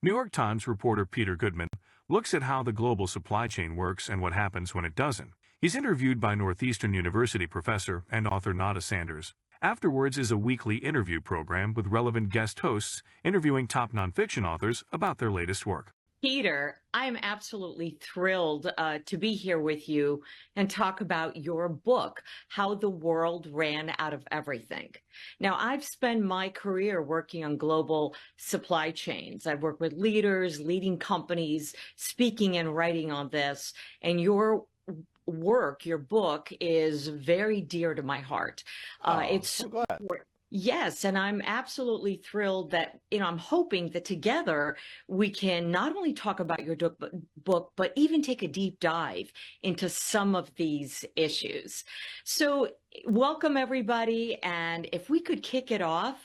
New York Times reporter Peter Goodman looks at how the global supply chain works and what happens when it doesn't. He's interviewed by Northeastern University professor and author Nada Sanders. Afterwards is a weekly interview program with relevant guest hosts interviewing top nonfiction authors about their latest work. Peter, I'm absolutely thrilled to be here with you and talk about your book, How the World Ran Out of Everything. Now, I've spent my career working on global supply chains. I've worked with leaders, leading companies, speaking and writing on this, and your work, your book, is very dear to my heart. It's so glad. Yes, and I'm absolutely thrilled that, I'm hoping that together we can not only talk about your book, but even take a deep dive into some of these issues. So welcome, everybody. And if we could kick it off,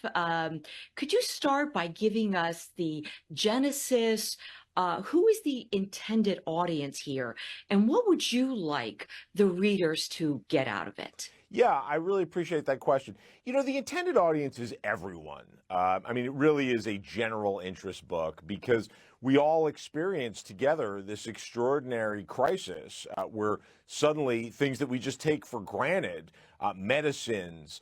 could you start by giving us the genesis? Who is the intended audience here? And what would you like the readers to get out of it? Yeah, I really appreciate that question. The intended audience is everyone. It really is a general interest book because we all experience together this extraordinary crisis where suddenly things that we just take for granted, medicines,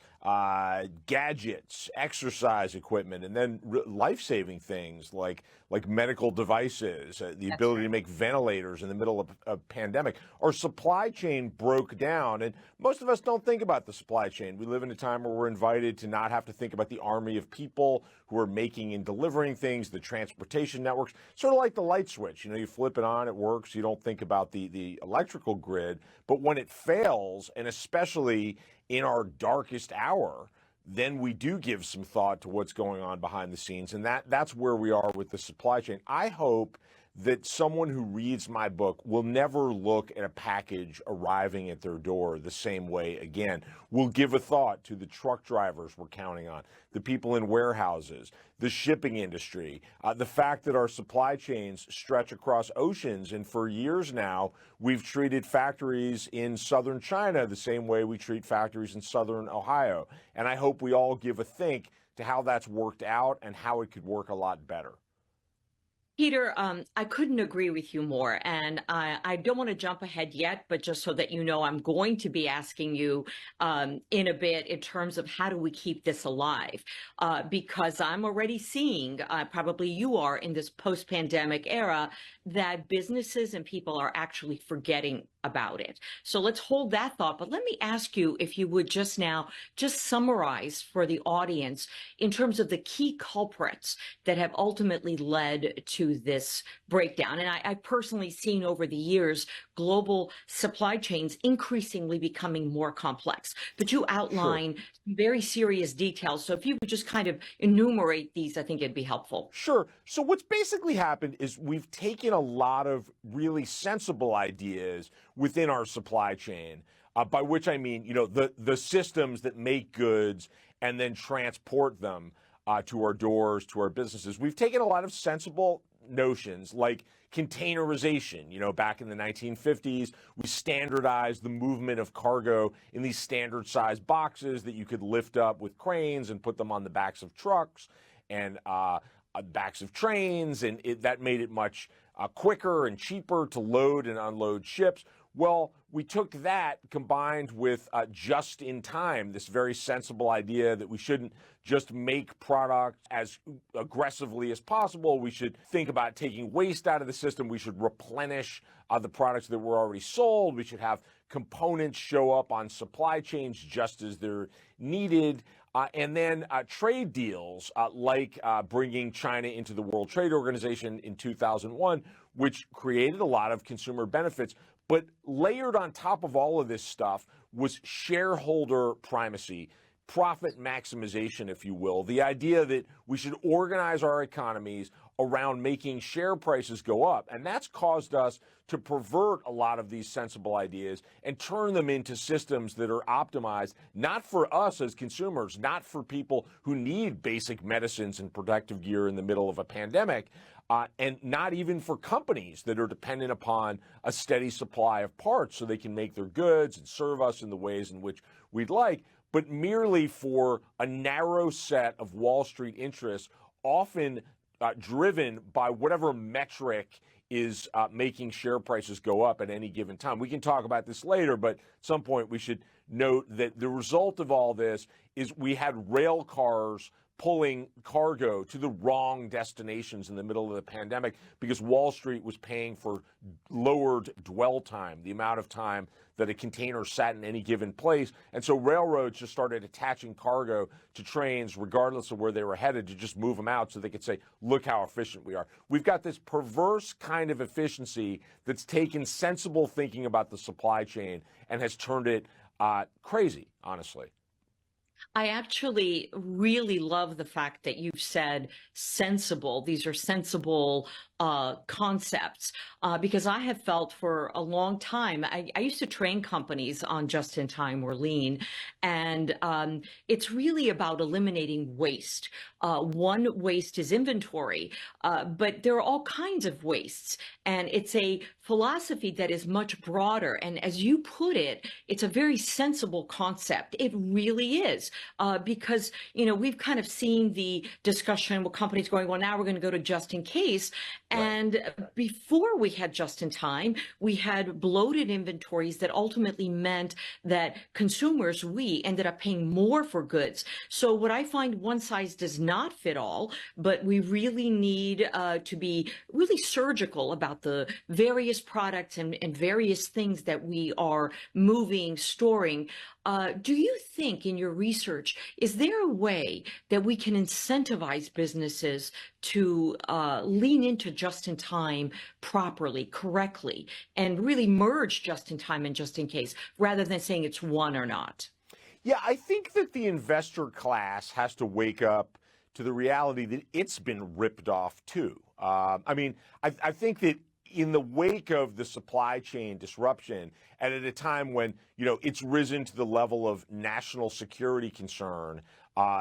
gadgets, exercise equipment, and then life-saving things like medical devices, the ability to make ventilators in the middle of a pandemic. Our supply chain broke down, and most of us don't think about the supply chain. We live in a time where we're invited to not have to think about the army of people who are making and delivering things, the transportation networks, sort of like the light switch. You flip it on, it works. You don't think about the electrical grid. But when it fails, and especially in our darkest hour, then we do give some thought to what's going on behind the scenes. And that's where we are with the supply chain. I hope that someone who reads my book will never look at a package arriving at their door the same way again. We'll give a thought to the truck drivers we're counting on, the people in warehouses, the shipping industry, the fact that our supply chains stretch across oceans. And for years now, we've treated factories in southern China the same way we treat factories in southern Ohio. And I hope we all give a think to how that's worked out and how it could work a lot better. Peter, I couldn't agree with you more. And I don't want to jump ahead yet, but just so that you know, I'm going to be asking you in a bit in terms of how do we keep this alive? Because I'm already seeing, probably you are in this post-pandemic era, that businesses and people are actually forgetting about it. So let's hold that thought. But let me ask you if you would just summarize for the audience in terms of the key culprits that have ultimately led to this breakdown. And I've personally seen over the years global supply chains increasingly becoming more complex. But you outline very serious details. So if you would just kind of enumerate these, I think it'd be helpful. Sure. So what's basically happened is we've taken a lot of really sensible ideas within our supply chain, by which I mean, the systems that make goods and then transport them to our doors, to our businesses. We've taken a lot of sensible notions like containerization. Back in the 1950s, we standardized the movement of cargo in these standard sized boxes that you could lift up with cranes and put them on the backs of trucks and backs of trains, and that made it much quicker and cheaper to load and unload ships. Well, we took that combined with just in time, this very sensible idea that we shouldn't just make products as aggressively as possible. We should think about taking waste out of the system. We should replenish the products that were already sold. We should have components show up on supply chains just as they're needed. And then trade deals like bringing China into the World Trade Organization in 2001, which created a lot of consumer benefits. But layered on top of all of this stuff was shareholder primacy, profit maximization, if you will, the idea that we should organize our economies around making share prices go up. And that's caused us to pervert a lot of these sensible ideas and turn them into systems that are optimized, not for us as consumers, not for people who need basic medicines and protective gear in the middle of a pandemic, and not even for companies that are dependent upon a steady supply of parts so they can make their goods and serve us in the ways in which we'd like, but merely for a narrow set of Wall Street interests, often driven by whatever metric is making share prices go up at any given time. We can talk about this later, but at some point we should note that the result of all this is we had rail cars pulling cargo to the wrong destinations in the middle of the pandemic because Wall Street was paying for lowered dwell time, the amount of time that a container sat in any given place. And so railroads just started attaching cargo to trains regardless of where they were headed to just move them out so they could say, look how efficient we are. We've got this perverse kind of efficiency that's taken sensible thinking about the supply chain and has turned it crazy, honestly. I actually really love the fact that you've said sensible. These are sensible concepts because I have felt for a long time, I used to train companies on just-in-time or lean, and it's really about eliminating waste. One waste is inventory, but there are all kinds of wastes, and it's a philosophy that is much broader. And as you put it, it's a very sensible concept. It really is. Because, we've kind of seen the discussion with companies going, well, now we're going to go to just in case. And before we had just in time, we had bloated inventories that ultimately meant that consumers, we ended up paying more for goods. So what I find, one size does not fit all, but we really need to be really surgical about the various products and various things that we are moving, storing. Do you think in your research, is there a way that we can incentivize businesses to lean into just-in-time properly, correctly, and really merge just-in-time and just-in-case, rather than saying it's one or not? Yeah, I think that the investor class has to wake up to the reality that it's been ripped off too. I think that in the wake of the supply chain disruption, and at a time when it's risen to the level of national security concern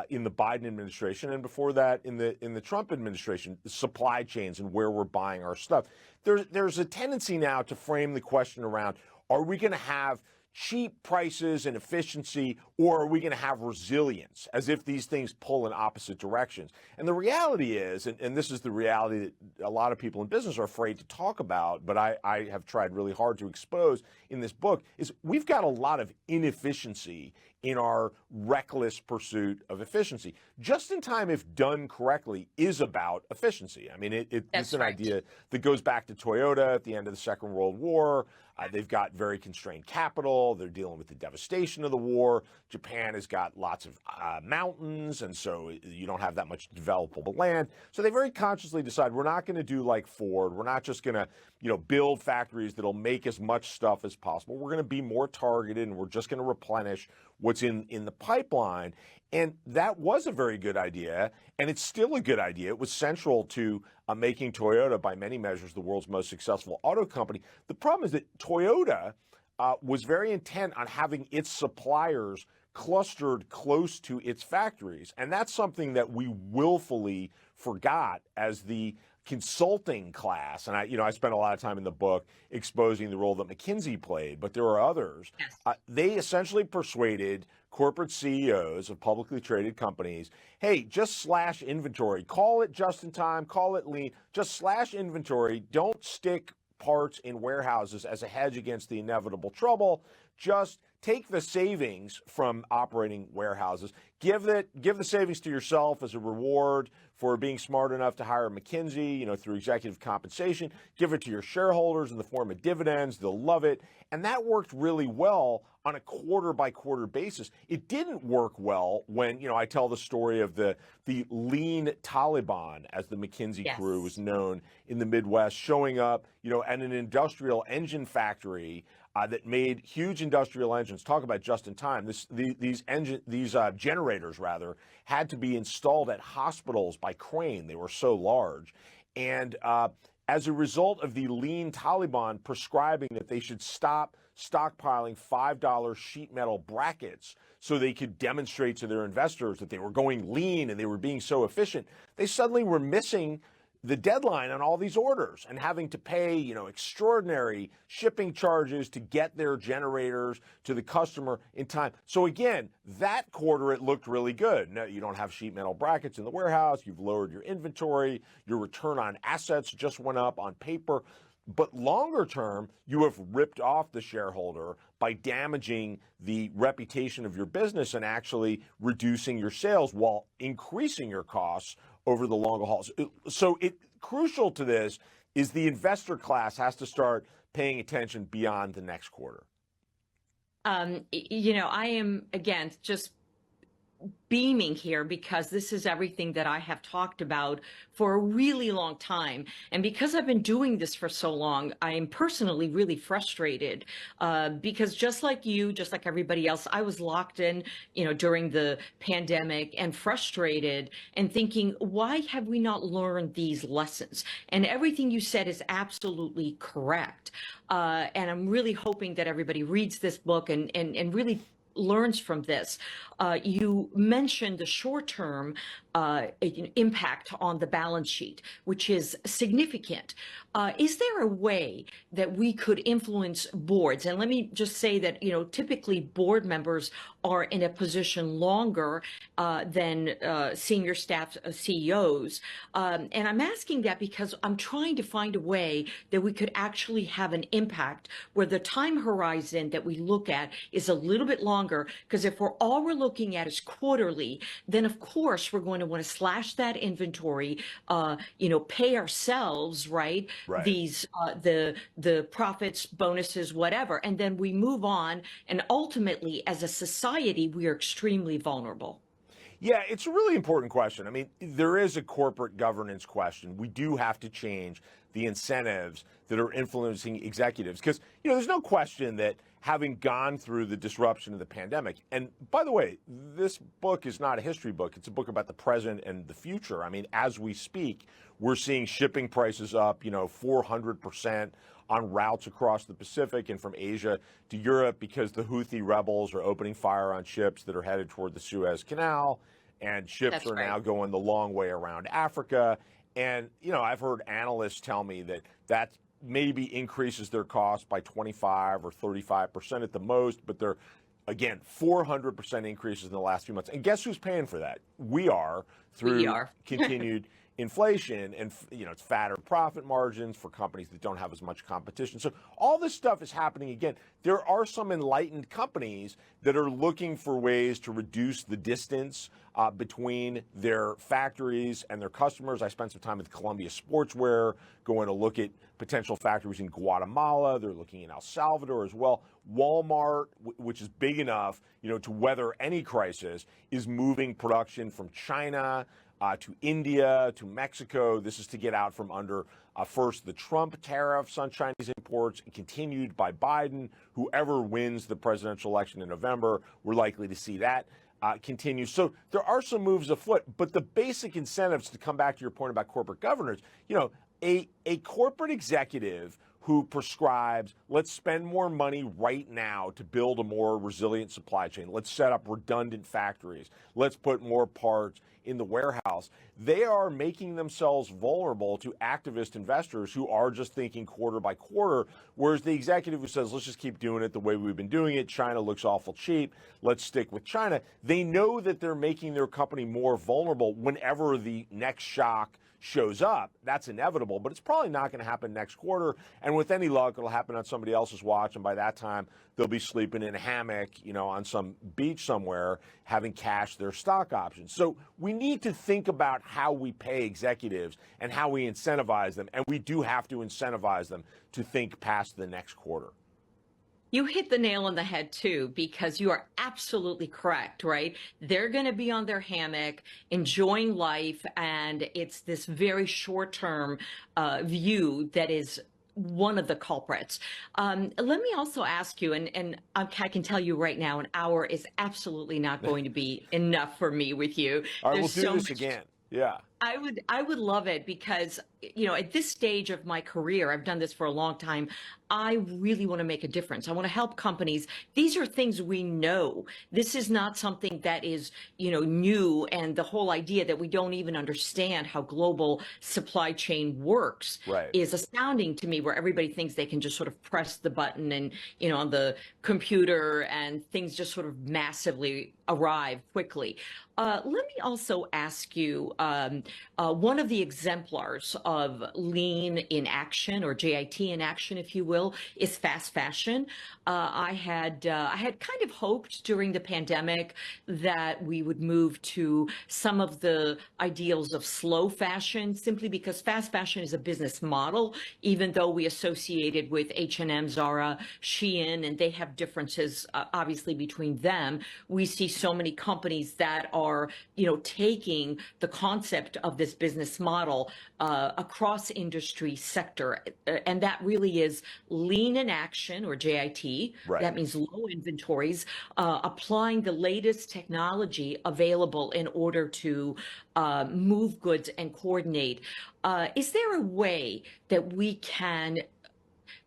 in the Biden administration, and before that in the Trump administration, the supply chains and where we're buying our stuff, there's a tendency now to frame the question around: are we going to have cheap prices and efficiency, or are we going to have resilience, as if these things pull in opposite directions? And the reality is, and this is the reality that a lot of people in business are afraid to talk about, but I have tried really hard to expose in this book, is we've got a lot of inefficiency in our reckless pursuit of efficiency. Just in time, if done correctly, is about efficiency. I mean, it's an idea that goes back to Toyota at the end of the Second World War. They've got very constrained capital. They're dealing with the devastation of the war. Japan has got lots of mountains, and so you don't have that much developable land. So they very consciously decide, we're not going to do like Ford. We're not just going to, build factories that'll make as much stuff as possible. We're going to be more targeted, and we're just going to replenish what's in the pipeline. And that was a very good idea, and it's still a good idea. It was central to making Toyota, by many measures, the world's most successful auto company. The problem is that Toyota was very intent on having its suppliers clustered close to its factories. And that's something that we willfully forgot as the consulting class. And I spent a lot of time in the book exposing the role that McKinsey played, but there are others. Yes. They essentially persuaded corporate CEOs of publicly traded companies, hey, just slash inventory. Call it just in time, call it lean, just slash inventory. Don't stick parts in warehouses as a hedge against the inevitable trouble. Just take the savings from operating warehouses, give the savings to yourself as a reward for being smart enough to hire McKinsey, through executive compensation. Give it to your shareholders in the form of dividends. They'll love it. And that worked really well on a quarter-by-quarter basis. It didn't work well when, I tell the story of the lean Taliban, as the McKinsey crew was known in the Midwest, showing up, at an industrial engine factory that made huge industrial engines. Talk about just in time. These generators had to be installed at hospitals by crane. They were so large, and as a result of the lean Taliban prescribing that they should stop stockpiling $5 sheet metal brackets so they could demonstrate to their investors that they were going lean and they were being so efficient, they suddenly were missing the deadline on all these orders and having to pay, extraordinary shipping charges to get their generators to the customer in time. So again, that quarter, it looked really good. Now, you don't have sheet metal brackets in the warehouse. You've lowered your inventory. Your return on assets just went up on paper. But longer term, you have ripped off the shareholder by damaging the reputation of your business and actually reducing your sales while increasing your costs over the longer haul. So crucial to this is the investor class has to start paying attention beyond the next quarter. I am, again, just beaming here because this is everything that I have talked about for a really long time. And because I've been doing this for so long, I am personally really frustrated because just like you, just like everybody else, I was locked in, during the pandemic and frustrated and thinking, why have we not learned these lessons? And everything you said is absolutely correct. And I'm really hoping that everybody reads this book and really learns from this. You mentioned the short-term impact on the balance sheet, which is significant. Is there a way that we could influence boards? And let me just say that, typically board members are in a position longer than senior staff CEOs. And I'm asking that because I'm trying to find a way that we could actually have an impact where the time horizon that we look at is a little bit longer. Because if all we're looking at is quarterly, then of course we're going to want to slash that inventory, pay ourselves, right? These the profits, bonuses, whatever, and then we move on. And ultimately, as a society, we are extremely vulnerable. Yeah, it's a really important question. I mean, there is a corporate governance question. We do have to change the incentives that are influencing executives because, there's no question that having gone through the disruption of the pandemic, and by the way, this book is not a history book. It's a book about the present and the future. I mean, as we speak, we're seeing shipping prices up, 400% on routes across the Pacific and from Asia to Europe because the Houthi rebels are opening fire on ships that are headed toward the Suez Canal, and ships are now going the long way around Africa. And, I've heard analysts tell me that maybe increases their cost by 25 or 35% at the most, but they're, again, 400% increases in the last few months. And guess who's paying for that? We are through continued inflation and, it's fatter profit margins for companies that don't have as much competition. So all this stuff is happening again. There are some enlightened companies that are looking for ways to reduce the distance between their factories and their customers. I spent some time with Columbia Sportswear, going to look at potential factories in Guatemala. They're looking in El Salvador as well. Walmart, which is big enough, to weather any crisis, is moving production from China to India, to Mexico. This is to get out from under, first, the Trump tariffs on Chinese imports, continued by Biden. Whoever wins the presidential election in November, we're likely to see that continue. So there are some moves afoot, but the basic incentives, to come back to your point about corporate governance, a corporate executive who prescribes, let's spend more money right now to build a more resilient supply chain. Let's set up redundant factories. Let's put more parts in the warehouse. They are making themselves vulnerable to activist investors who are just thinking quarter by quarter, whereas the executive who says, let's just keep doing it the way we've been doing it. China looks awful cheap. Let's stick with China. They know that they're making their company more vulnerable whenever the next shock shows up. That's inevitable, but it's probably not going to happen next quarter. And with any luck, it'll happen on somebody else's watch. And by that time, they'll be sleeping in a hammock, on some beach somewhere, having cashed their stock options. So we need to think about how we pay executives and how we incentivize them. And we do have to incentivize them to think past the next quarter. You hit the nail on the head, too, because you are absolutely correct, right? They're going to be on their hammock, enjoying life, and it's this very short-term view that is one of the culprits. Let me also ask you, and I can tell you right now, an hour is absolutely not going to be enough for me with you. All right, we'll do this again. Yeah. I would love it because, at this stage of my career, I've done this for a long time. I really want to make a difference. I want to help companies. These are things we know. This is not something that is, new. And the whole idea that we don't even understand how global supply chain works Right. is astounding to me, where everybody thinks they can just sort of press the button and, on the computer and things just sort of massively arrive quickly. Let me also ask you, one of the exemplars of lean in action, or JIT in action, if you will, is fast fashion. I had kind of hoped during the pandemic that we would move to some of the ideals of slow fashion, simply because fast fashion is a business model, even though we associate it with H&M, Zara, Shein, and they have differences, obviously, between them. We see so many companies that are, taking the concept of this business model across industry sector. And that really is lean in action, or JIT. Right. That means low inventories, applying the latest technology available in order to move goods and coordinate. Is there a way that we can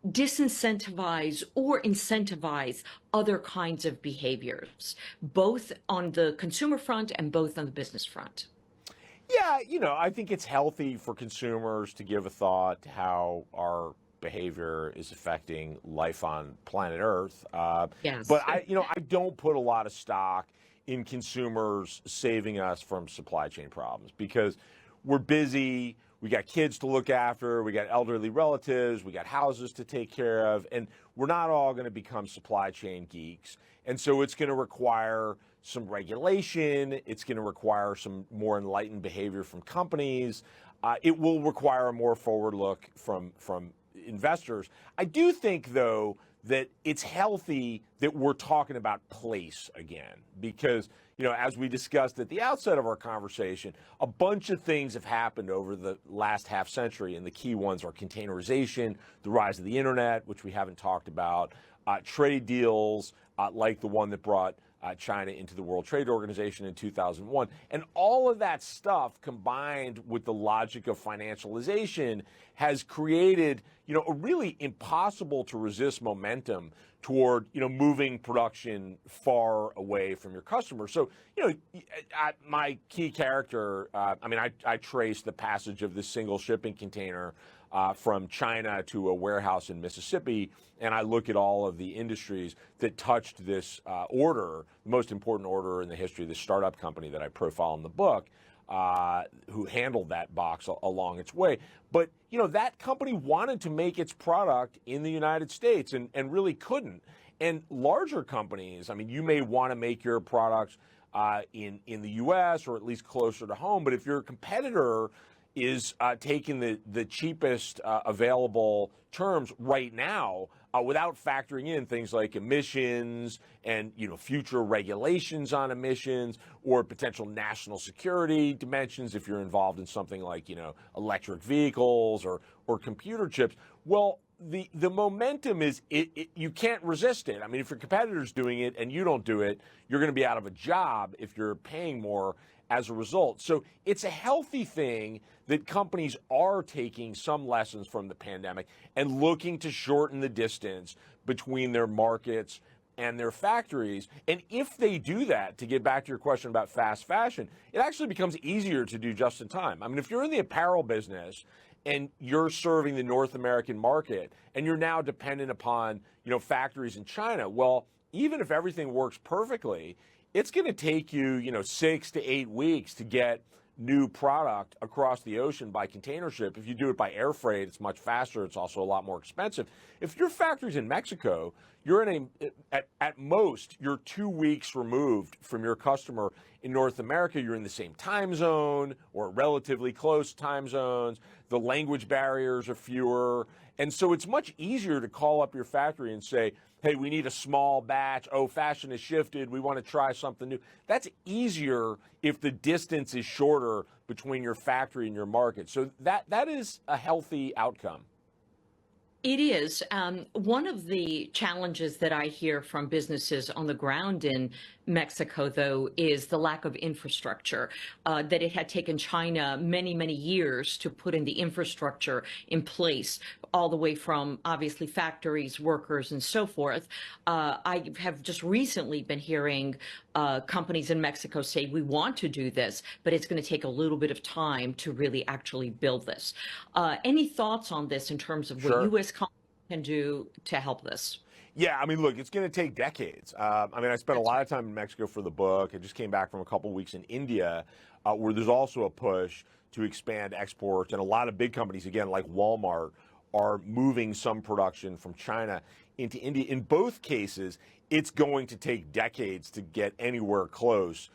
disincentivize or incentivize other kinds of behaviors, both on the consumer front and both on the business front? Yeah, I think it's healthy for consumers to give a thought to how our behavior is affecting life on planet Earth. Yes. But I don't put a lot of stock in consumers saving us from supply chain problems, because we're busy. We got kids to look after. We got elderly relatives. We got houses to take care of, and we're not all going to become supply chain geeks. And so it's going to require some regulation. It's going to require some more enlightened behavior from companies. It will require a more forward look from investors. I do think, though, that it's healthy that we're talking about place again, because, as we discussed at the outset of our conversation, a bunch of things have happened over the last half century, and the key ones are containerization, the rise of the internet, which we haven't talked about, trade deals like the one that brought China into the World Trade Organization in 2001. And all of that stuff, combined with the logic of financialization, has created, a really impossible to resist momentum toward, moving production far away from your customers. So, my key character, I trace the passage of this single shipping container from China to a warehouse in Mississippi, and I look at all of the industries that touched this order, the most important order in the history of the startup company that I profile in the book, who handled that box along its way. But, that company wanted to make its product in the United States and really couldn't. And larger companies, you may want to make your products in the U.S. or at least closer to home, but if your competitor is taking the cheapest available terms right now, without factoring in things like emissions and future regulations on emissions, or potential national security dimensions if you're involved in something like electric vehicles or computer chips. Well, the momentum is you can't resist it. If your competitor's doing it and you don't do it, you're going to be out of a job if you're paying more as a result. So it's a healthy thing that companies are taking some lessons from the pandemic and looking to shorten the distance between their markets and their factories. And if they do that, to get back to your question about fast fashion, it actually becomes easier to do just in time. If you're in the apparel business and you're serving the North American market and you're now dependent upon, factories in China, well, even if everything works perfectly, it's going to take you, 6 to 8 weeks to get new product across the ocean by container ship. If you do it by air freight, it's much faster. It's also a lot more expensive. If your factory's in Mexico, you're at most, you're 2 weeks removed from your customer in North America. You're in the same time zone or relatively close time zones. The language barriers are fewer. And so it's much easier to call up your factory and say, hey, we need a small batch. Oh, fashion has shifted. We want to try something new. That's easier if the distance is shorter between your factory and your market. So that is a healthy outcome. It is. One of the challenges that I hear from businesses on the ground in Mexico, though, is the lack of infrastructure, that it had taken China many, many years to put in the infrastructure in place, all the way from obviously factories, workers, and so forth. I have just recently been hearing companies in Mexico say, we want to do this, but it's going to take a little bit of time to really actually build this. Any thoughts on this in terms of what Sure. U.S. companies can do to help this? Yeah, I mean, look, it's going to take decades. I mean, I spent a That's lot right. of time in Mexico for the book. I just came back from a couple of weeks in India, where there's also a push to expand exports, and a lot of big companies, again, like Walmart, are moving some production from China into India. In both cases, it's going to take decades to get anywhere close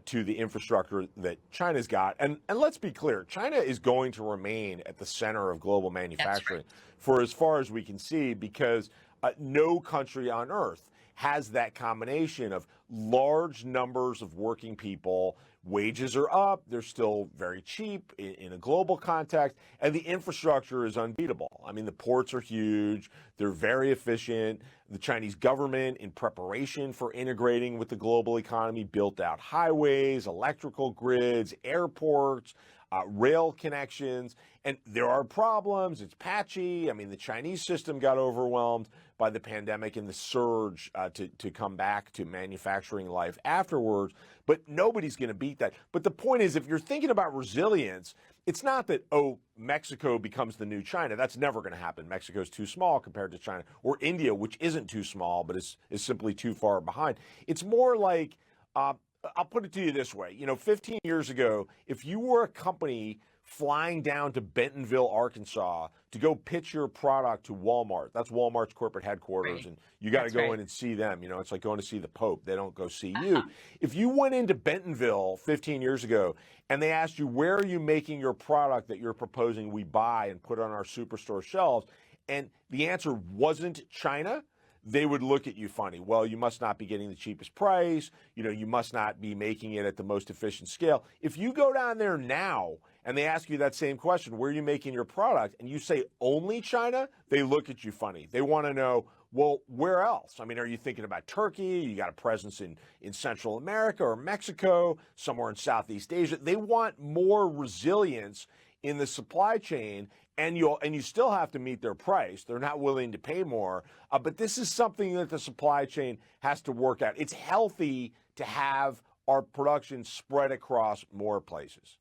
to the infrastructure that China's got. And let's be clear, China is going to remain at the center of global That's right. manufacturing for as far as we can see, because no country on earth has that combination of large numbers of working people. Wages are up, they're still very cheap in a global context, and the infrastructure is unbeatable. I mean, the ports are huge, they're very efficient. The Chinese government, in preparation for integrating with the global economy, built out highways, electrical grids, airports, rail connections, and there are problems. It's patchy. I mean, the Chinese system got overwhelmed by the pandemic and the surge to come back to manufacturing life afterwards, but nobody's going to beat that. But the point is, if you're thinking about resilience, it's not that, oh, Mexico becomes the new China. That's never going to happen. Mexico's too small compared to China, or India, which isn't too small, but is simply too far behind. It's more like, I'll put it to you this way. 15 years ago, if you were a company flying down to Bentonville, Arkansas to go pitch your product to Walmart, that's Walmart's corporate headquarters, Right. and you got to That's go right. in and see them. It's like going to see the Pope. They don't go see you. Uh-huh. If you went into Bentonville 15 years ago and they asked you, where are you making your product that you're proposing we buy and put on our superstore shelves? And the answer wasn't China, they would look at you funny. Well, you must not be getting the cheapest price. You must not be making it at the most efficient scale. If you go down there now and they ask you that same question, where are you making your product? And you say only China, they look at you funny. They want to know, well, where else? I mean, are you thinking about Turkey? You got a presence in Central America or Mexico, somewhere in Southeast Asia. They want more resilience in the supply chain, and you still have to meet their price. They're not willing to pay more, but this is something that the supply chain has to work out. It's healthy to have our production spread across more places.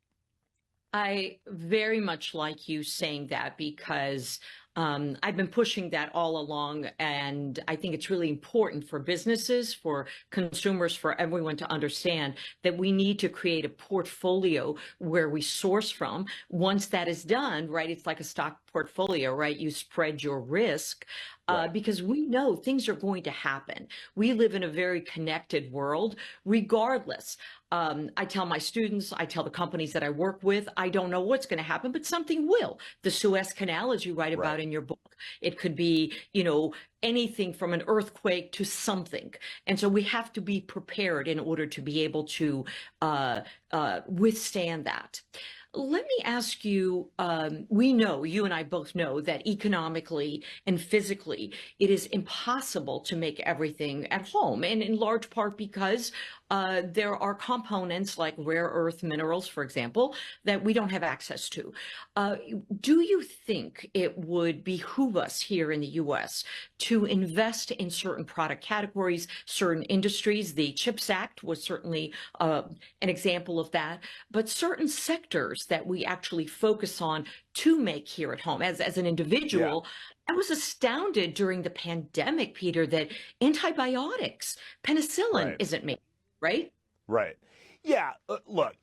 I very much like you saying that because I've been pushing that all along. And I think it's really important for businesses, for consumers, for everyone to understand that we need to create a portfolio where we source from. Once that is done, right, it's like a stock portfolio, right? You spread your risk. Right. Because we know things are going to happen. We live in a very connected world, regardless. I tell my students, I tell the companies that I work with, I don't know what's going to happen, but something will. The Suez Canal, as you write about Right. in your book, it could be, anything from an earthquake to something. And so we have to be prepared in order to be able to withstand that. Let me ask you, we know, you and I both know that economically and physically, it is impossible to make everything at home, and in large part because there are components like rare earth minerals, for example, that we don't have access to. Do you think it would behoove us here in the US to invest in certain product categories, certain industries? The CHIPS Act was certainly an example of that, but certain sectors that we actually focus on to make here at home. As an Yeah. individual, I was astounded during the pandemic, Peter, that antibiotics, penicillin Right. isn't made, right? Right. Yeah. Look,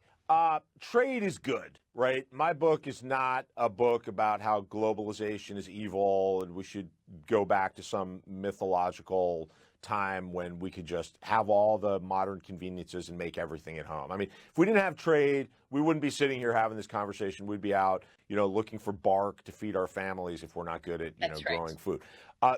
trade is good, right? My book is not a book about how globalization is evil and we should go back to some mythological time when we could just have all the modern conveniences and make everything at home. I mean, if we didn't have trade, we wouldn't be sitting here having this conversation. We'd be out, looking for bark to feed our families if we're not good at, That's right. growing food.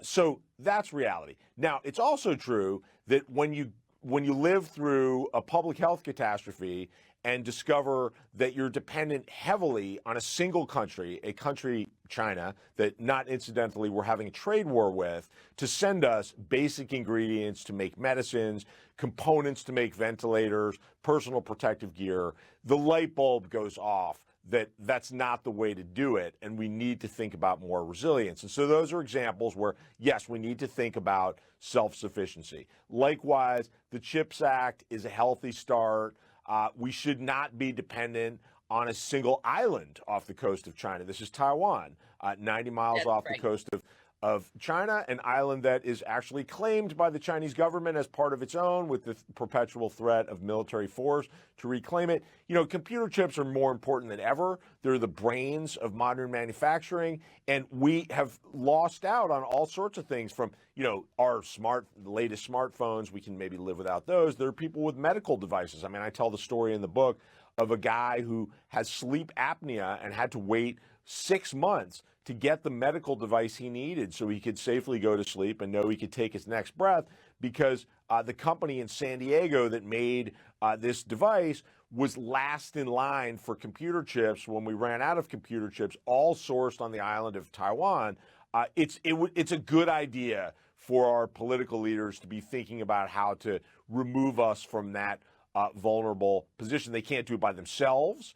So that's reality. Now, it's also true that when you live through a public health catastrophe and discover that you're dependent heavily on a single country, a country, China, that not incidentally we're having a trade war with, to send us basic ingredients to make medicines, components to make ventilators, personal protective gear, the light bulb goes off that that's not the way to do it, and we need to think about more resilience. And so those are examples where, yes, we need to think about self-sufficiency. Likewise, the CHIPS Act is a healthy start. We should not be dependent on a single island off the coast of China. This is Taiwan, 90 miles off the coast of China, an island that is actually claimed by the Chinese government as part of its own, with the perpetual threat of military force to reclaim it. You know, computer chips are more important than ever. They're the brains of modern manufacturing, and we have lost out on all sorts of things from, you know, our latest smartphones. We can maybe live without those. There are people with medical devices. I mean, I tell the story in the book of a guy who has sleep apnea and had to wait 6 months to get the medical device he needed so he could safely go to sleep and know he could take his next breath, because the company in San Diego that made this device was last in line for computer chips when we ran out of computer chips, all sourced on the island of Taiwan. It's a good idea for our political leaders to be thinking about how to remove us from that vulnerable position. They can't do it by themselves.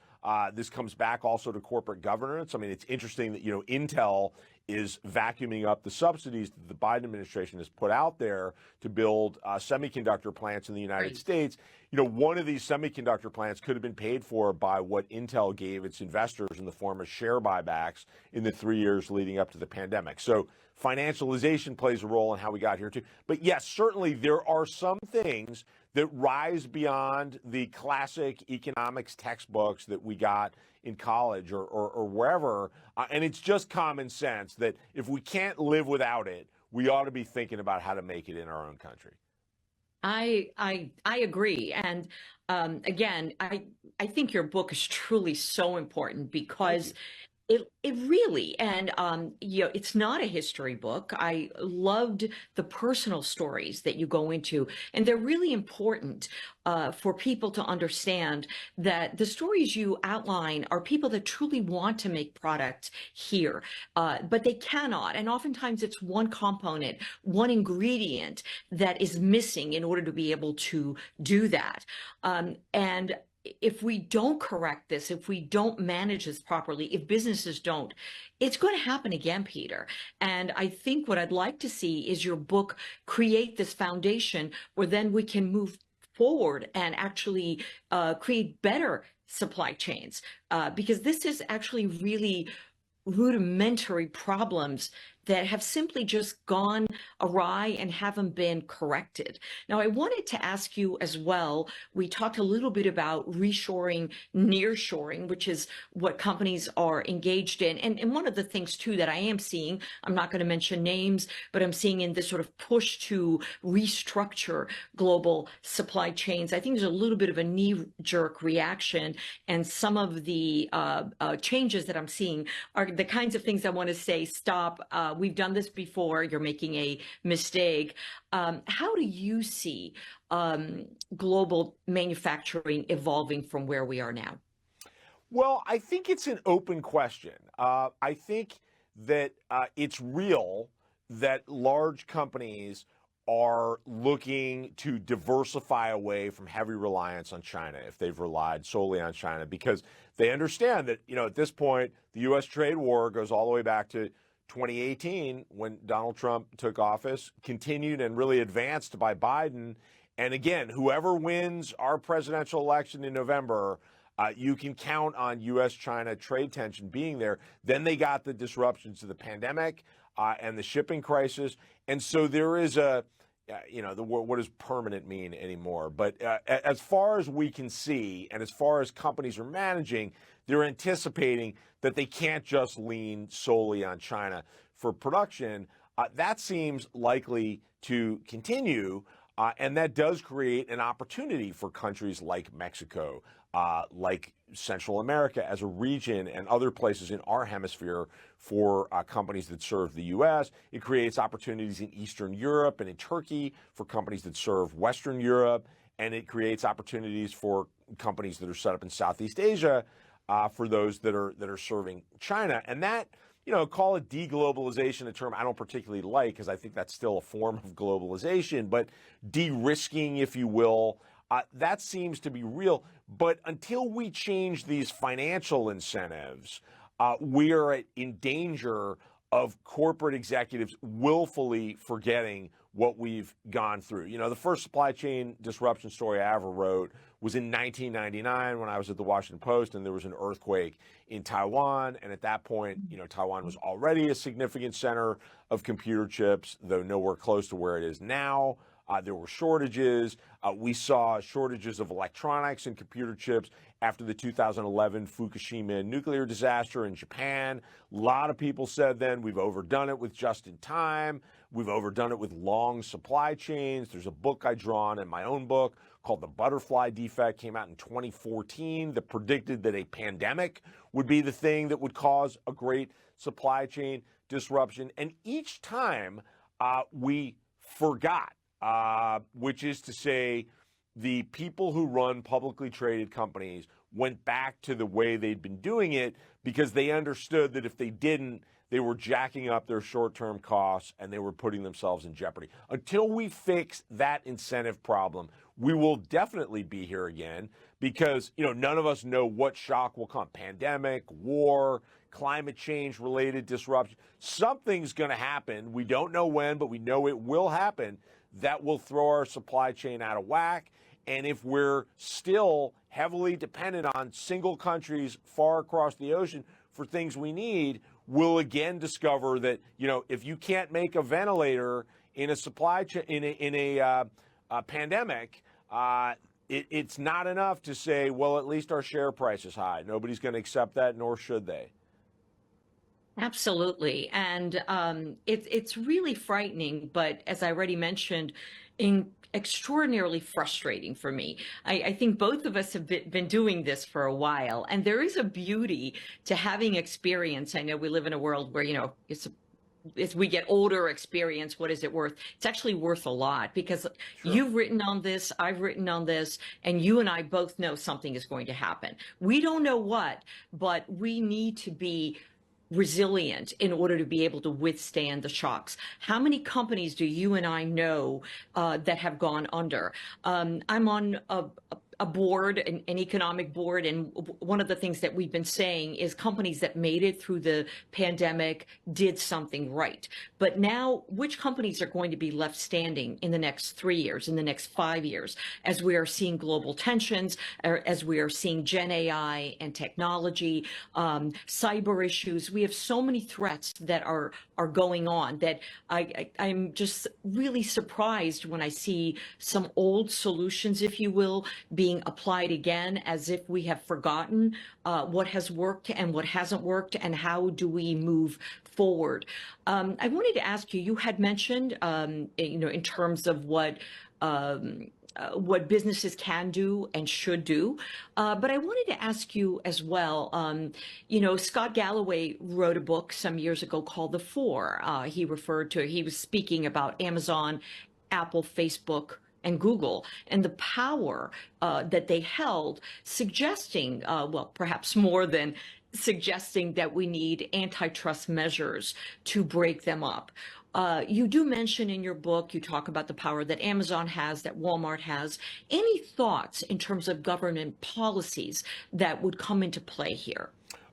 This comes back also to corporate governance. I mean, it's interesting that, you know, Intel is vacuuming up the subsidies that the Biden administration has put out there to build semiconductor plants in the United States. You know, one of these semiconductor plants could have been paid for by what Intel gave its investors in the form of share buybacks in the 3 years leading up to the pandemic. So financialization plays a role in how we got here too. But yes, certainly there are some things that rise beyond the classic economics textbooks that we got in college or wherever. And it's just common sense that if we can't live without it, we ought to be thinking about how to make it in our own country. I agree. And again, I think your book is truly so important because it really, and you know, it's not a history book. I loved the personal stories that you go into, and they're really important for people to understand that the stories you outline are people that truly want to make products here, but they cannot. And oftentimes it's one component, one ingredient that is missing in order to be able to do that. And if we don't correct this, if we don't manage this properly, if businesses don't, it's going to happen again, Peter. And I think what I'd like to see is your book create this foundation where then we can move forward and actually create better supply chains, because this is actually really rudimentary problems that have simply just gone awry and haven't been corrected. Now, I wanted to ask you as well, we talked a little bit about reshoring, nearshoring, which is what companies are engaged in. And one of the things too that I am seeing, I'm not going to mention names, but I'm seeing in this sort of push to restructure global supply chains, I think there's a little bit of a knee-jerk reaction, and some of the changes that I'm seeing are the kinds of things I want to say, stop, we've done this before, you're making a mistake. How do you see global manufacturing evolving from where we are now? Well, I think it's an open question. I think that it's real that large companies are looking to diversify away from heavy reliance on China if they've relied solely on China, because they understand that, you know, at this point, the U.S. trade war goes all the way back to 2018 when Donald Trump took office, continued and really advanced by Biden. And again, whoever wins our presidential election in November, you can count on U.S.-China trade tension being there. Then they got the disruptions to the pandemic and the shipping crisis. And so there is a, you know, what does permanent mean anymore? But as far as we can see, and as far as companies are managing, they're anticipating that they can't just lean solely on China for production. That seems likely to continue, and that does create an opportunity for countries like Mexico, like Central America as a region, and other places in our hemisphere for companies that serve the U.S. It creates opportunities in Eastern Europe and in Turkey for companies that serve Western Europe and it creates opportunities for companies that are set up in Southeast Asia for those that are serving China. And that, call it deglobalization, a term I don't particularly like because I think that's still a form of globalization, but de-risking, if you will, that seems to be real. But until we change these financial incentives, we are in danger of corporate executives willfully forgetting what we've gone through. The first supply chain disruption story I ever wrote was in 1999 when I was at the Washington Post, and there was an earthquake in Taiwan. And at that point, Taiwan was already a significant center of computer chips, though nowhere close to where it is now. There were shortages. We saw shortages of electronics and computer chips after the 2011 Fukushima nuclear disaster in Japan. A lot of people said then we've overdone it with just-in-time. We've overdone it with long supply chains. There's a book I draw on in my own book called The Butterfly Defect, came out in 2014, that predicted that a pandemic would be the thing that would cause a great supply chain disruption. And each time we forgot. Which is to say, the people who run publicly traded companies went back to the way they'd been doing it because they understood that if they didn't, they were jacking up their short-term costs and they were putting themselves in jeopardy. Until we fix that incentive problem, we will definitely be here again because, none of us know what shock will come. Pandemic, war, climate change related disruption. Something's going to happen. We don't know when, but we know it will happen. That will throw our supply chain out of whack. And if we're still heavily dependent on single countries far across the ocean for things we need, we'll again discover that, if you can't make a ventilator in a supply chain, in a pandemic, it's not enough to say, well, at least our share price is high. Nobody's going to accept that, nor should they. Absolutely. And it's really frightening, but as I already mentioned, extraordinarily frustrating for me. I think both of us have been doing this for a while, and there is a beauty to having experience. I know we live in a world where, as we get older, experience, what is it worth? It's actually worth a lot because Sure. You've written on this, I've written on this, and you and I both know something is going to happen. We don't know what, but we need to be resilient in order to be able to withstand the shocks. How many companies do you and I know that have gone under? I'm on a board, an economic board, and one of the things that we've been saying is companies that made it through the pandemic did something right. But now, which companies are going to be left standing in the next 3 years, in the next 5 years, as we are seeing global tensions, as we are seeing Gen AI and technology, cyber issues? We have so many threats that are going on that I'm just really surprised when I see some old solutions, if you will, being applied again, as if we have forgotten what has worked and what hasn't worked, and how do we move forward. I wanted to ask you, you had mentioned, in terms of what businesses can do and should do. But I wanted to ask you as well, Scott Galloway wrote a book some years ago called The Four. He was speaking about Amazon, Apple, Facebook, and Google, and the power that they held, suggesting, perhaps more than suggesting, that we need antitrust measures to break them up. You do mention in your book, you talk about the power that Amazon has, that Walmart has. Any thoughts in terms of government policies that would come into play here?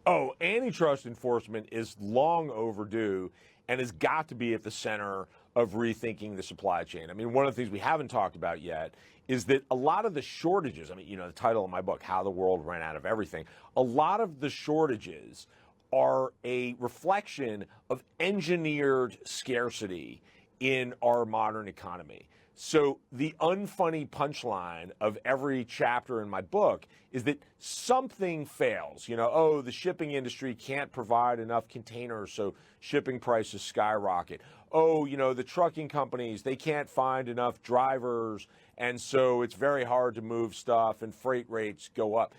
Oh, antitrust enforcement is long overdue and has got to be at the center of rethinking the supply chain. I mean, one of the things we haven't talked about yet is that a lot of the shortages, the title of my book, How the World Ran Out of Everything, a lot of the shortages are a reflection of engineered scarcity in our modern economy. So the unfunny punchline of every chapter in my book is that something fails. Oh, the shipping industry can't provide enough containers, so shipping prices skyrocket. Oh, the trucking companies, they can't find enough drivers, and so it's very hard to move stuff and freight rates go up.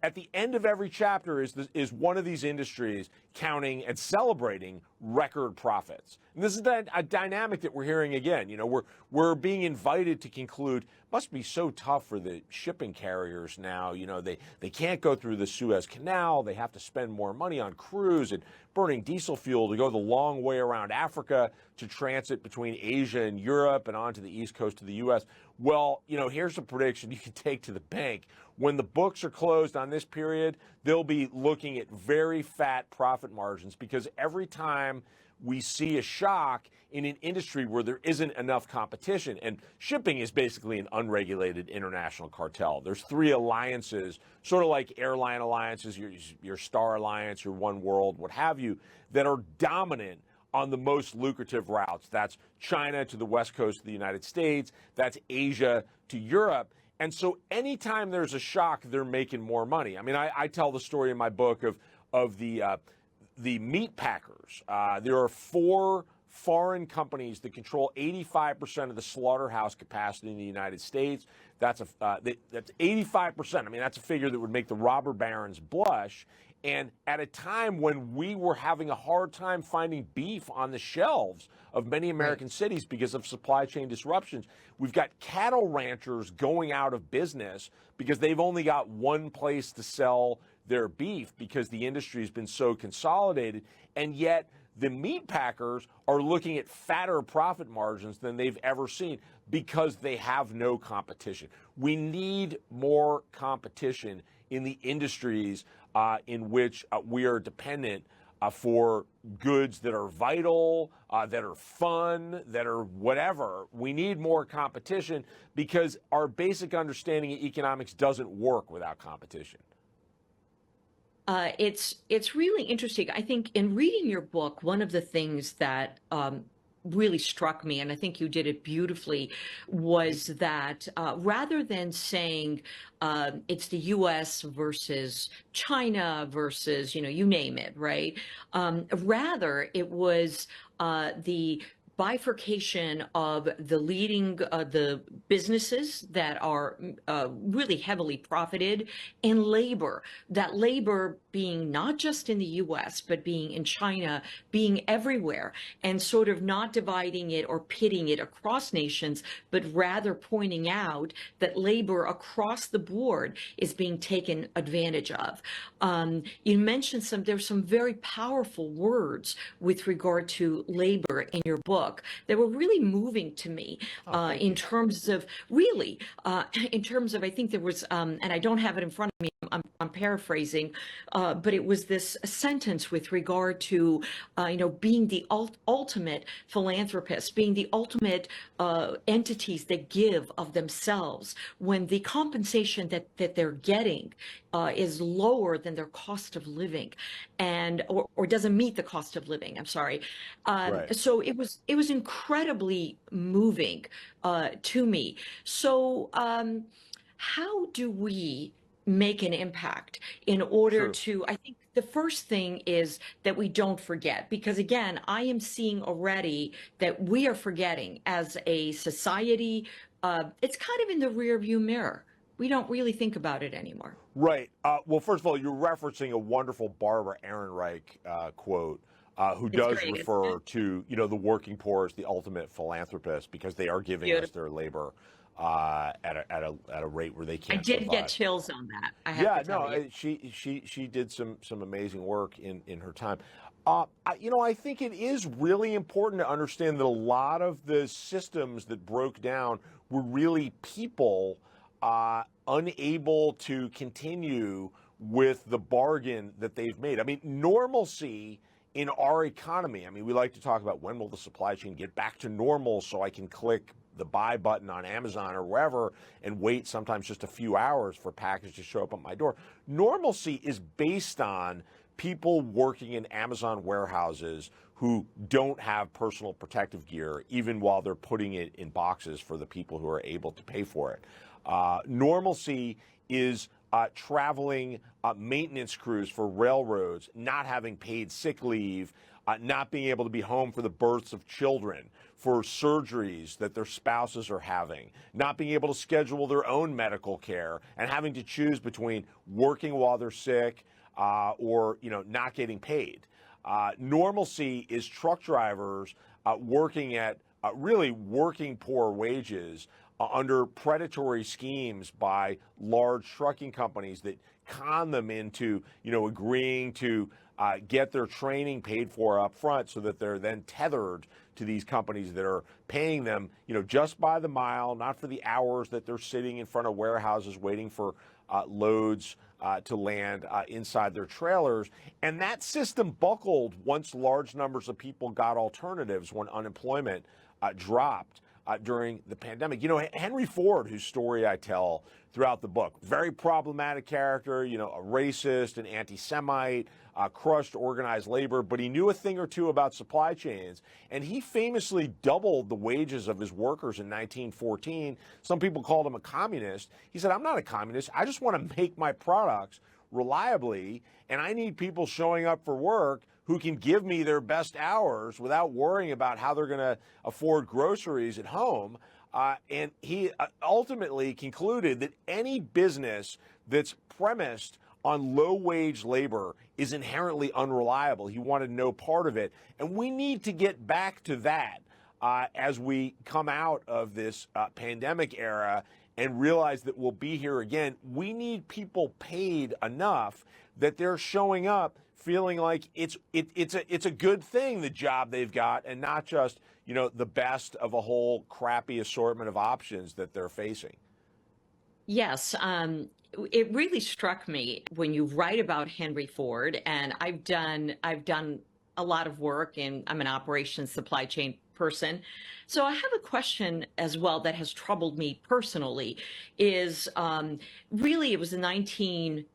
At the end of every chapter is one of these industries counting and celebrating record profits. And this is a dynamic that we're hearing again. We're being invited to conclude, must be so tough for the shipping carriers now. They can't go through the Suez Canal. They have to spend more money on crews and burning diesel fuel to go the long way around Africa to transit between Asia and Europe and onto the east coast of the U.S. Well, here's a prediction you can take to the bank. When the books are closed on this period, they'll be looking at very fat profit margins, because every time we see a shock in an industry where there isn't enough competition, and shipping is basically an unregulated international cartel. There's three alliances, sort of like airline alliances, your Star Alliance, your One World, what have you, that are dominant on the most lucrative routes. That's China to the west coast of the United States. That's Asia to Europe. And so anytime there's a shock, they're making more money. I mean, I tell the story in my book of the meat packers. There are 4 foreign companies that control 85% of the slaughterhouse capacity in the United States. That's 85%. I mean, that's a figure that would make the robber barons blush. And at a time when we were having a hard time finding beef on the shelves of many American cities because of supply chain disruptions, we've got cattle ranchers going out of business because they've only got one place to sell their beef because the industry has been so consolidated. And yet the meat packers are looking at fatter profit margins than they've ever seen because they have no competition. We need more competition in the industries in which we are dependent for goods that are vital, that are fun, that are whatever. We need more competition because our basic understanding of economics doesn't work without competition. It's really interesting. I think in reading your book, one of the things that really struck me, and I think you did it beautifully, was that rather than saying it's the U.S. versus China versus, you name it, right? Rather, it was the bifurcation of the leading the businesses that are really heavily profited, and labor, that labor being not just in the US but being in China, being everywhere, and sort of not dividing it or pitting it across nations, but rather pointing out that labor across the board is being taken advantage of. You mentioned there's some very powerful words with regard to labor in your book that were really moving to me in terms of I think there was, and I don't have it in front of me, I'm paraphrasing, but it was this sentence with regard to, being the ultimate philanthropist, being the ultimate entities that give of themselves when the compensation that they're getting is lower than their cost of living, and or doesn't meet the cost of living. I'm sorry. Right. So it was incredibly moving to me. So how do we make an impact in order to, I think the first thing is that we don't forget, because again, I am seeing already that we are forgetting as a society. It's kind of in the rearview mirror. We don't really think about it anymore. Right. Well, first of all, you're referencing a wonderful Barbara Ehrenreich quote, who does refer to, the working poor as the ultimate philanthropist because they are giving us their labor at a rate where they can't. I did survive. get chills on that. I have to tell you. She did some amazing work in her time. I think it is really important to understand that a lot of the systems that broke down were really people unable to continue with the bargain that they've made. I mean, normalcy in our economy, we like to talk about when will the supply chain get back to normal so I can click the buy button on Amazon or wherever and wait sometimes just a few hours for a package to show up at my door. Normalcy is based on people working in Amazon warehouses who don't have personal protective gear, even while they're putting it in boxes for the people who are able to pay for it. Normalcy is traveling maintenance crews for railroads not having paid sick leave, not being able to be home for the births of children, for surgeries that their spouses are having, not being able to schedule their own medical care, and having to choose between working while they're sick or not getting paid. Normalcy is truck drivers working at really working poor wages under predatory schemes by large trucking companies that con them into agreeing to get their training paid for up front, so that they're then tethered to these companies that are paying them just by the mile, not for the hours that they're sitting in front of warehouses waiting for loads to land inside their trailers. And that system buckled once large numbers of people got alternatives when unemployment dropped during the pandemic. Henry Ford, whose story I tell throughout the book, very problematic character, a racist, an anti-Semite, crushed organized labor, but he knew a thing or two about supply chains. And he famously doubled the wages of his workers in 1914. Some people called him a communist. He said, I'm not a communist. I just want to make my products reliably, and I need people showing up for work who can give me their best hours without worrying about how they're going to afford groceries at home. And he ultimately concluded that any business that's premised on low-wage labor is inherently unreliable. He wanted no part of it. And we need to get back to that as we come out of this pandemic era and realize that we'll be here again. We need people paid enough that they're showing up feeling like it's a good thing, the job they've got, and not just the best of a whole crappy assortment of options that they're facing. Yes, it really struck me when you write about Henry Ford, and I've done a lot of work, and I'm an operations supply chain person. So I have a question as well that has troubled me personally. Is really, it was the 1920s,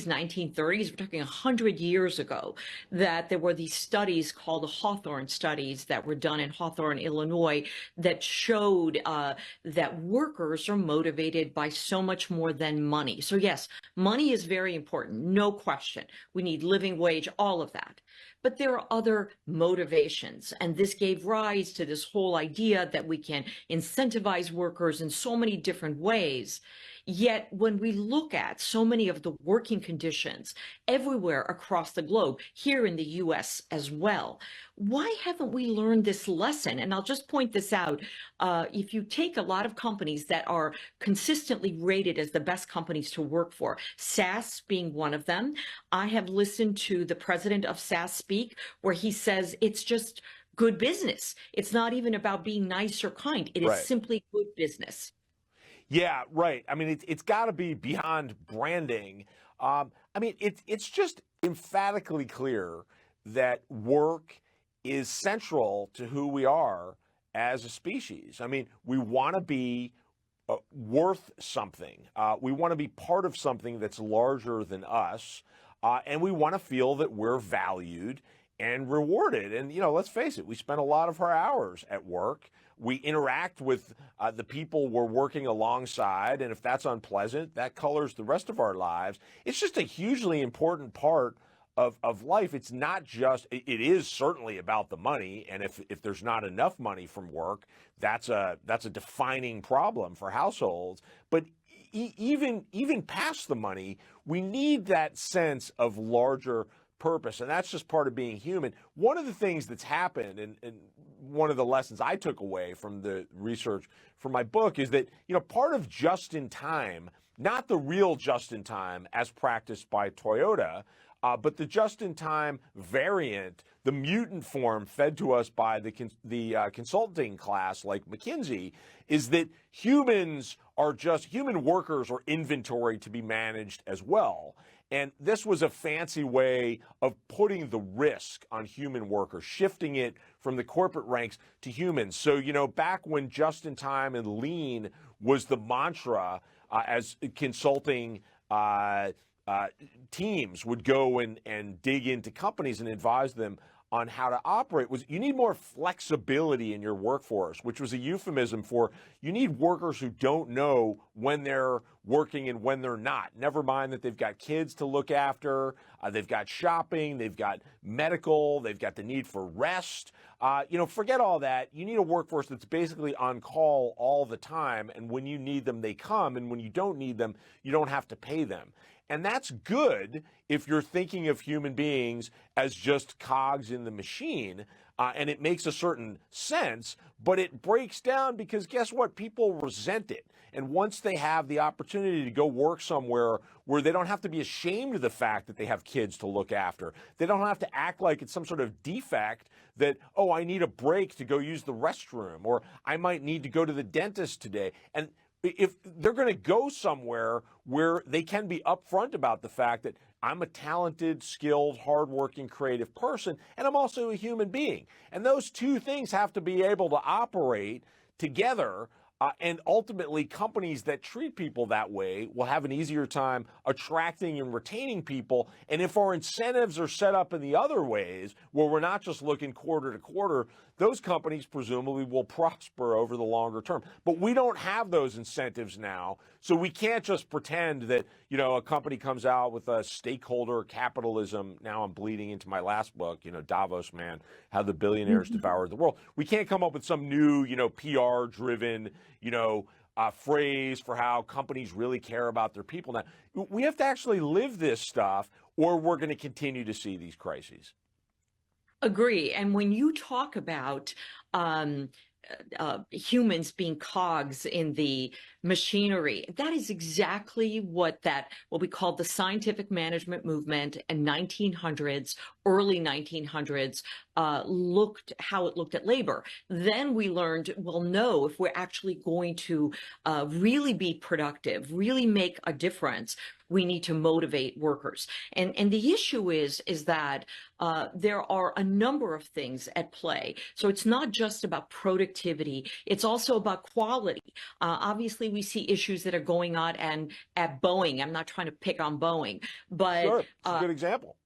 1930s, we're talking 100 years ago, that there were these studies called the Hawthorne studies that were done in Hawthorne, Illinois, that showed that workers are motivated by so much more than money. So yes, money is very important, no question. We need living wage, all of that. But there are other motivations, and this gave rise to this whole idea that we can incentivize workers in so many different ways. Yet when we look at so many of the working conditions everywhere across the globe, here in the US as well, why haven't we learned this lesson? And I'll just point this out. If you take a lot of companies that are consistently rated as the best companies to work for, SAS being one of them, I have listened to the president of SAS speak, where he says it's just good business. It's not even about being nice or kind. It is Right. simply good business. Yeah, right. I mean, it's got to be beyond branding. It's just emphatically clear that work is central to who we are as a species. I mean, we want to be worth something. We want to be part of something that's larger than us, and we want to feel that we're valued and rewarded. And, let's face it, we spend a lot of our hours at work. We interact with the people we're working alongside, and if that's unpleasant, that colors the rest of our lives. It's just a hugely important part of life. It's not just, it is certainly about the money, and if there's not enough money from work, that's a defining problem for households. But even past the money, we need that sense of larger purpose, and that's just part of being human. One of the things that's happened, and one of the lessons I took away from the research for my book, is that part of just in time, not the real just in time as practiced by Toyota, but the just in time variant, the mutant form fed to us by the consulting class like McKinsey, is that human workers are inventory to be managed as well. And this was a fancy way of putting the risk on human workers, shifting it from the corporate ranks to humans. So, back when just in time and lean was the mantra, as consulting teams would go and dig into companies and advise them on how to operate was you need more flexibility in your workforce, which was a euphemism for you need workers who don't know when they're working and when they're not. Never mind that they've got kids to look after, they've got shopping, they've got medical, they've got the need for rest. Forget all that. You need a workforce that's basically on call all the time, and when you need them, they come, and when you don't need them, you don't have to pay them. And that's good if you're thinking of human beings as just cogs in the machine, and it makes a certain sense, but it breaks down because guess what? People resent it. And once they have the opportunity to go work somewhere where they don't have to be ashamed of the fact that they have kids to look after, they don't have to act like it's some sort of defect that, oh, I need a break to go use the restroom, or I might need to go to the dentist today. And if they're going to go somewhere where they can be upfront about the fact that I'm a talented, skilled, hardworking, creative person, and I'm also a human being. And those two things have to be able to operate together. And ultimately, companies that treat people that way will have an easier time attracting and retaining people. And if our incentives are set up in the other ways, where we're not just looking quarter to quarter, those companies presumably will prosper over the longer term. But we don't have those incentives now, so we can't just pretend that, a company comes out with a stakeholder capitalism. Now I'm bleeding into my last book, Davos, man, how the billionaires devoured the world. We can't come up with some new, PR-driven, phrase for how companies really care about their people. Now, we have to actually live this stuff, or we're going to continue to see these crises. Agree. And when you talk about humans being cogs in the machinery, that is exactly what we call the scientific management movement in 1900s, early 1900s, how it looked at labor. Then we learned, well, no, if we're actually going to really be productive, really make a difference, we need to motivate workers. And the issue is that there are a number of things at play. So it's not just about productivity, it's also about quality. Obviously, we see issues that are going on at Boeing. I'm not trying to pick on Boeing, but sure, it's a good example.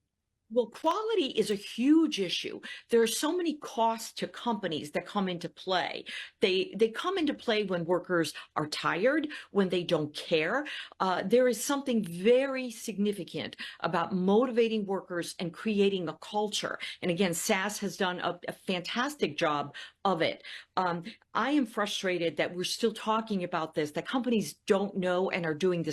Well, quality is a huge issue. There are so many costs to companies that come into play. They come into play when workers are tired, when they don't care. There is something very significant about motivating workers and creating a culture. And again, SAS has done a fantastic job of it. I am frustrated that we're still talking about this, that companies don't know and are doing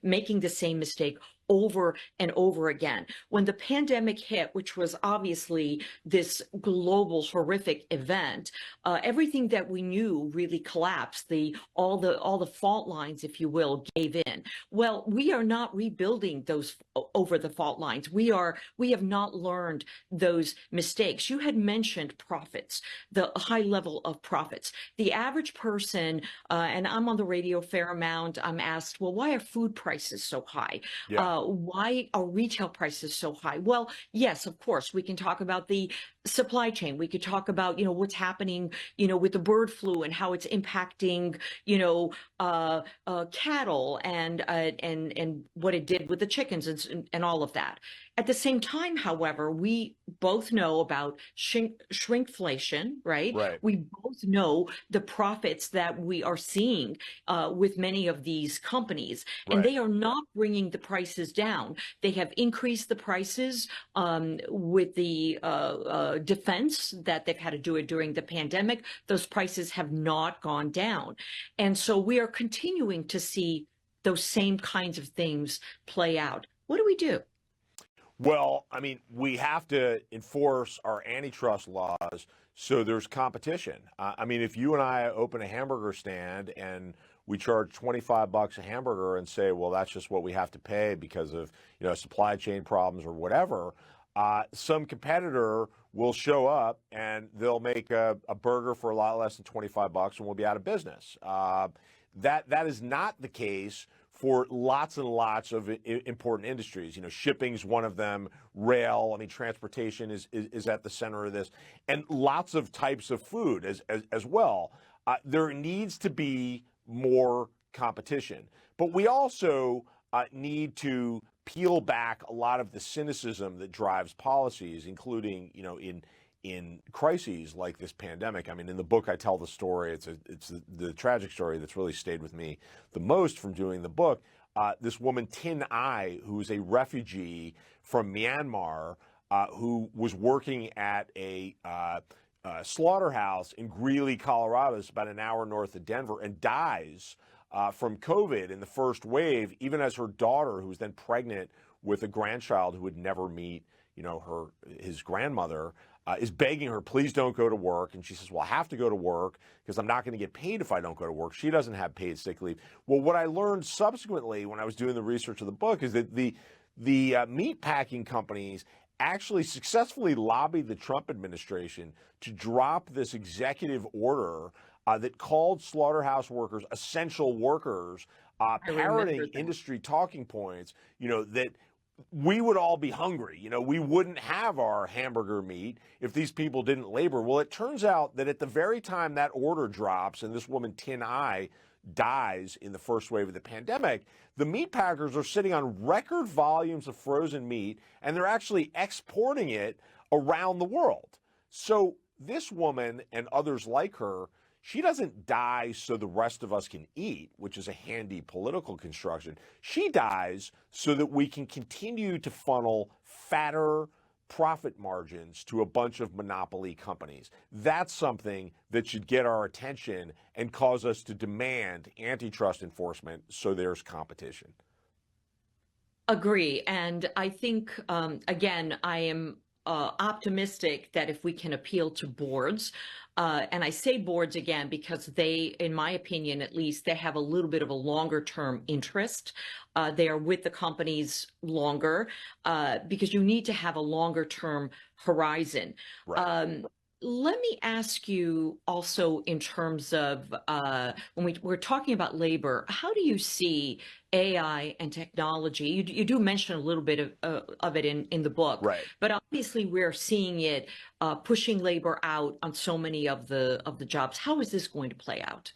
making the same mistake over and over again. When the pandemic hit, which was obviously this global horrific event, everything that we knew really collapsed. All the fault lines, if you will, gave in. Well, we are not rebuilding those over the fault lines. We have not learned those mistakes. You had mentioned profits, the high level of profits. The average person, and I'm on the radio a fair amount, I'm asked, well, why are food prices so high? Yeah. Why are retail prices so high? Well, yes, of course, we can talk about the supply chain. We could talk about, what's happening, with the bird flu and how it's impacting, cattle and what it did with the chickens and all of that. At the same time, however, we both know about shrinkflation, right? Right. We both know the profits that we are seeing with many of these companies, and Right. they are not bringing the prices down. They have increased the prices with the defense that they've had to do it during the pandemic. Those prices have not gone down. And so we are continuing to see those same kinds of things play out. What do we do? Well, we have to enforce our antitrust laws so there's competition. If you and I open a hamburger stand and we charge $25 a hamburger and say, well, that's just what we have to pay because of supply chain problems or whatever, some competitor will show up and they'll make a burger for a lot less than $25 and we'll be out of business. That is not the case for lots and lots of important industries. Shipping's one of them, rail, transportation is at the center of this, and lots of types of food as well. There needs to be more competition, but we also need to peel back a lot of the cynicism that drives policies, including, in crises like this pandemic. I mean, in the book, I tell the story. It's the tragic story that's really stayed with me the most from doing the book. This woman, Tin Ai, who's a refugee from Myanmar, who was working at a slaughterhouse in Greeley, Colorado, it's about an hour north of Denver, and dies from COVID in the first wave, even as her daughter, who was then pregnant with a grandchild who would never meet, his grandmother, is begging her, please don't go to work. And she says, well, I have to go to work because I'm not going to get paid if I don't go to work. She doesn't have paid sick leave. Well, what I learned subsequently when I was doing the research of the book is that the meat packing companies actually successfully lobbied the Trump administration to drop this executive order that called slaughterhouse workers essential workers, parroting industry talking points, that we would all be hungry. We wouldn't have our hamburger meat if these people didn't labor. Well, it turns out that at the very time that order drops and this woman, Tin Ai, dies in the first wave of the pandemic, the meat packers are sitting on record volumes of frozen meat, and they're actually exporting it around the world. So this woman and others like her, she doesn't die so the rest of us can eat, which is a handy political construction. She dies so that we can continue to funnel fatter profit margins to a bunch of monopoly companies. That's something that should get our attention and cause us to demand antitrust enforcement so there's competition. Agree. And I think, again, I am optimistic that if we can appeal to boards, and I say boards again because they, in my opinion at least, they have a little bit of a longer term interest. They are with the companies longer because you need to have a longer term horizon. Right. Let me ask you also in terms of when we're talking about labor, how do you see AI and technology? You do mention a little bit of it in the book, Right. but obviously we're seeing it pushing labor out on so many of the jobs. How is this going to play out?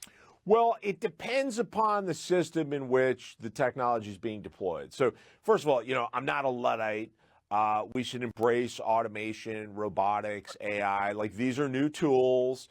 Well, it depends upon the system in which the technology is being deployed. So, first of all, I'm not a Luddite. We should embrace automation, robotics, AI. Like, these are new tools.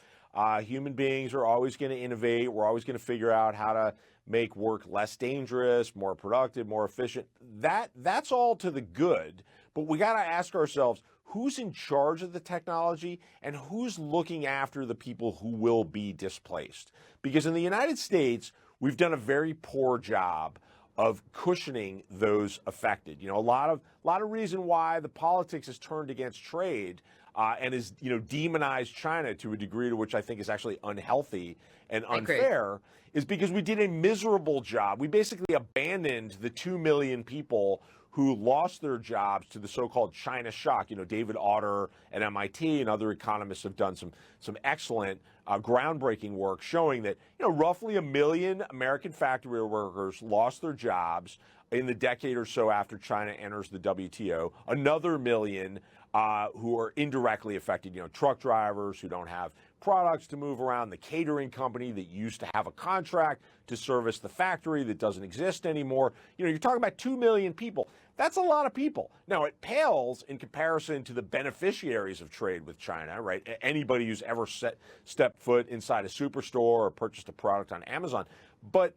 Human beings are always going to innovate. We're always going to figure out how to make work less dangerous, more productive, more efficient. That's all to the good. But we got to ask ourselves, who's in charge of the technology and who's looking after the people who will be displaced? Because in the United States, we've done a very poor job of cushioning those affected. A lot of reason why the politics has turned against trade and is demonized China to a degree to which I think is actually unhealthy and unfair is because we did a miserable job. We basically abandoned the 2 million people who lost their jobs to the so-called China shock. David Autor at MIT and other economists have done some excellent groundbreaking work showing that roughly 1 million American factory workers lost their jobs in the decade or so after China enters the WTO. Another million who are indirectly affected, truck drivers who don't have products to move around, the catering company that used to have a contract to service the factory that doesn't exist anymore. You're talking about 2 million people. That's a lot of people. Now, it pales in comparison to the beneficiaries of trade with China, right? Anybody who's ever stepped foot inside a superstore or purchased a product on Amazon. But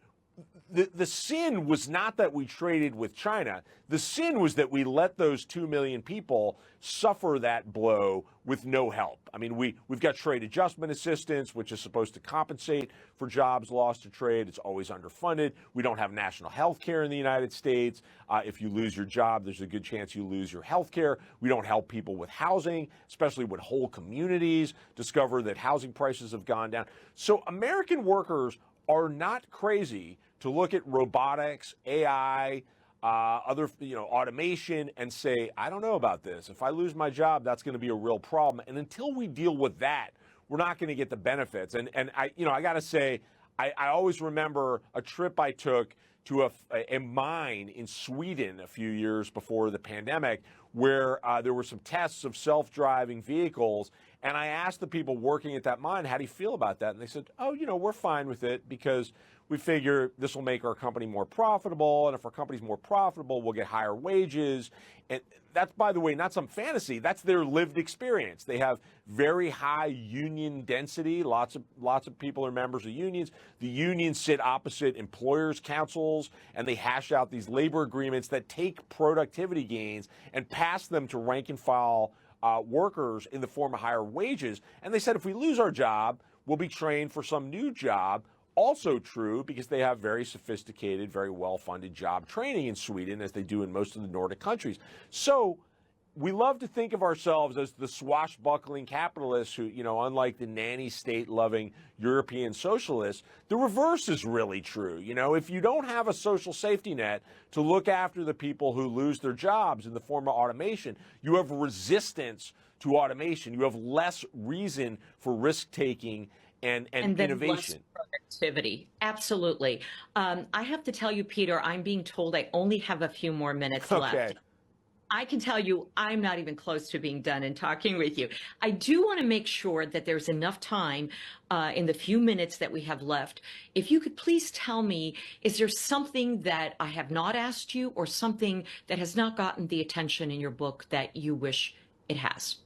the sin was not that we traded with China. The sin was that we let those 2 million people suffer that blow with no help. I mean, we've got trade adjustment assistance, which is supposed to compensate for jobs lost to trade. It's always underfunded. We don't have national health care in the United States. If you lose your job, there's a good chance you lose your health care. We don't help people with housing, especially when whole communities discover that housing prices have gone down. So American workers are not crazy to look at robotics, AI, other automation and say, I don't know about this. If I lose my job, that's going to be a real problem. And until we deal with that, we're not going to get the benefits. And I got to say, I always remember a trip I took to a mine in Sweden a few years before the pandemic where there were some tests of self-driving vehicles. And I asked the people working at that mine, how do you feel about that? And they said, oh, we're fine with it because we figure this will make our company more profitable. And if our company's more profitable, we'll get higher wages. And that's, by the way, not some fantasy. That's their lived experience. They have very high union density. Lots of people are members of unions. The unions sit opposite employers' councils, and they hash out these labor agreements that take productivity gains and pass them to rank and file workers in the form of higher wages. And they said if we lose our job, we'll be trained for some new job. Also true because they have very sophisticated, very well-funded job training in Sweden, as they do in most of the Nordic countries. So we love to think of ourselves as the swashbuckling capitalists who, unlike the nanny state-loving European socialists, the reverse is really true. If you don't have a social safety net to look after the people who lose their jobs in the form of automation, you have resistance to automation. You have less reason for risk-taking and innovation. Less productivity. Absolutely. I have to tell you, Peter, I'm being told I only have a few more minutes left. I can tell you I'm not even close to being done and talking with you. I do want to make sure that there's enough time in the few minutes that we have left. If you could please tell me, is there something that I have not asked you or something that has not gotten the attention in your book that you wish it has?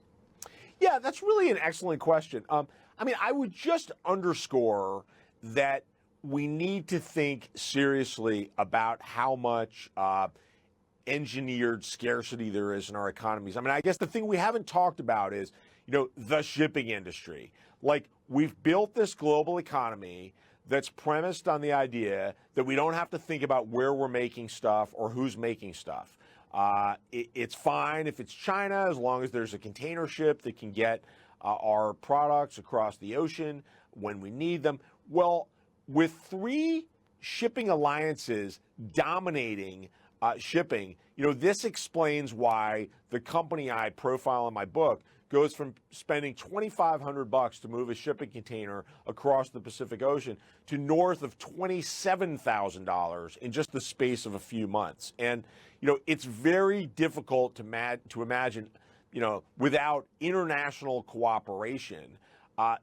Yeah, that's really an excellent question. I would just underscore that we need to think seriously about how much engineered scarcity there is in our economies. I guess the thing we haven't talked about is, the shipping industry. Like, we've built this global economy that's premised on the idea that we don't have to think about where we're making stuff or who's making stuff. It's fine if it's China, as long as there's a container ship that can get our products across the ocean when we need them. Well, with 3 shipping alliances dominating shipping, this explains why the company I profile in my book goes from spending $2,500 to move a shipping container across the Pacific Ocean to north of $27,000 in just the space of a few months. And, it's very difficult to imagine, without international cooperation,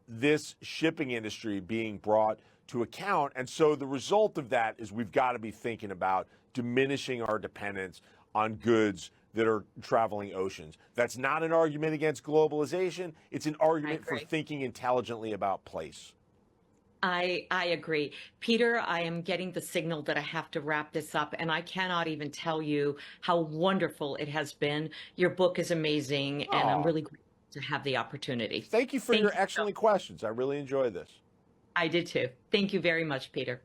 this shipping industry being brought to account. And so the result of that is we've got to be thinking about diminishing our dependence on goods that are traveling oceans. That's not an argument against globalization. It's an argument for thinking intelligently about place. I agree. Peter, I am getting the signal that I have to wrap this up, and I cannot even tell you how wonderful it has been. Your book is amazing, and I'm really grateful to have the opportunity. Thank you for your excellent questions. I really enjoyed this. I did too. Thank you very much, Peter.